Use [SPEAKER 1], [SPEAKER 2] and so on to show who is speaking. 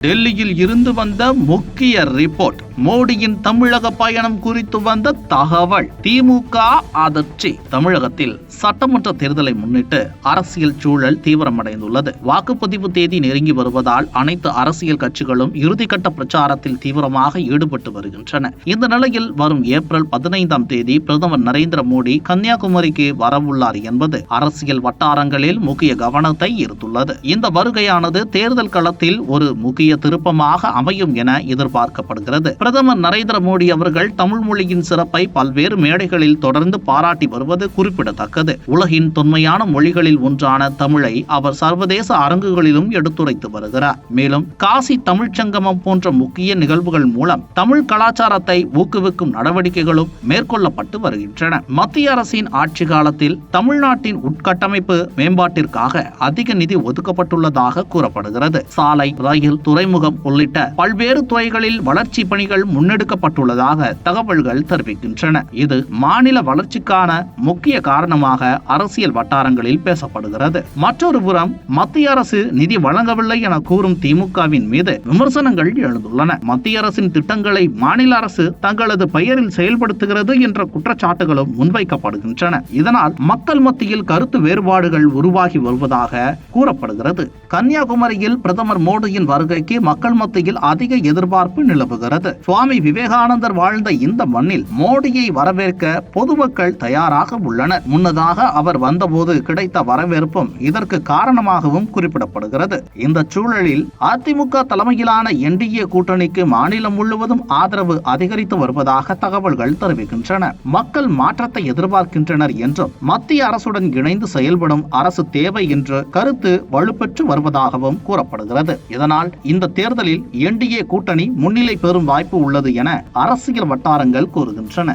[SPEAKER 1] டெல்லியில் இருந்து வந்த முக்கிய ரிப்போர்ட். மோடியின் தமிழக பயணம் குறித்து வந்த தகவல். திமுக அதிர்ச்சி. தமிழகத்தில் சட்டமன்ற தேர்தலை முன்னிட்டு அரசியல் சூழல் தீவிரமடைந்துள்ளது. வாக்குப்பதிவு தேதி நெருங்கி வருவதால் அனைத்து அரசியல் கட்சிகளும் இறுதிக்கட்ட பிரச்சாரத்தில் தீவிரமாக ஈடுபட்டு வருகின்றன. இந்த நிலையில் வரும் ஏப்ரல் 15ஆம் தேதி பிரதமர் நரேந்திர மோடி கன்னியாகுமரிக்கு வரவுள்ளார் என்பது அரசியல் வட்டாரங்களில் முக்கிய கவனத்தை ஈர்த்துள்ளது. இந்த வருகையானது தேர்தல் களத்தில் ஒரு முக்கிய திருப்பமாக அமையும் என எதிர்பார்க்கப்படுகிறது. பிரதமர் நரேந்திர மோடி அவர்கள் தமிழ் மொழியின் சிறப்பை பல்வேறு மேடைகளில் தொடர்ந்து பாராட்டி வருவது குறிப்பிடத்தக்கது. உலகின் தொன்மையான மொழிகளில் ஒன்றான தமிழை அவர் சர்வதேச அரங்குகளிலும் எடுத்துரைத்து வருகிறார். மேலும் காசி தமிழ்ச்சங்கமம் போன்ற முக்கிய நிகழ்வுகள் மூலம் தமிழ் கலாச்சாரத்தை ஊக்குவிக்கும் நடவடிக்கைகளும் மேற்கொள்ளப்பட்டு வருகின்றன. மத்திய அரசின் ஆட்சி காலத்தில் தமிழ்நாட்டின் உட்கட்டமைப்பு மேம்பாட்டிற்காக அதிக நிதி ஒதுக்கப்பட்டுள்ளதாக கூறப்படுகிறது. சாலை, ரயில், துறைமுகம் உள்ளிட்ட பல்வேறு துறைகளில் வளர்ச்சி பணிகள் முன்னெடுக்கப்பட்டுள்ளதாக தகவல்கள் தெரிவிக்கின்றன. இது மாநில வளர்ச்சிக்கான முக்கிய காரணமாக அரசியல் வட்டாரங்களில் பேசப்படுகிறது. மற்றொரு புறம் மத்திய அரசு நிதி வழங்கவில்லை என கூறும் திமுகவின் மீது விமர்சனங்கள் எழுந்துள்ளன. மத்திய அரசின் திட்டங்களை மாநில அரசு தங்களது பெயரில் செயல்படுத்துகிறது என்ற குற்றச்சாட்டுகளும் முன்வைக்கப்படுகின்றன. இதனால் மக்கள் மத்தியில் கருத்து வேறுபாடுகள் உருவாகி வருவதாக கூறப்படுகிறது. கன்னியாகுமரியில் பிரதமர் மோடியின் வருகைக்கு மக்கள் மத்தியில் அதிக எதிர்பார்ப்பு நிலவுகிறது. சுவாமி விவேகானந்தர் வாழ்ந்த இந்த மண்ணில் மோடியை வரவேற்க பொதுமக்கள் தயாராக உள்ளனர். முன்னதாக அவர் வந்தபோது கிடைத்த வரவேற்பும் இதற்கு காரணமாகவும் குறிப்பிடப்படுகிறது. இந்த சூழலில் அதிமுக தலைமையிலான என்டிஏ கூட்டணிக்கு மாநிலம் முழுவதும் ஆதரவு அதிகரித்து வருவதாக தகவல்கள் தெரிவிக்கின்றன. மக்கள் மாற்றத்தை எதிர்பார்க்கின்றனர் என்றும் மத்திய அரசுடன் இணைந்து செயல்படும் அரசு தேவை என்ற கருத்து வலுப்பெற்று வருவதாகவும் கூறப்படுகிறது. இதனால் இந்த தேர்தலில் என்டிஏ கூட்டணி முன்னிலை பெறும் வாய்ப்பு உள்ளது என அரசியல் வட்டாரங்கள் கூறுகின்றன.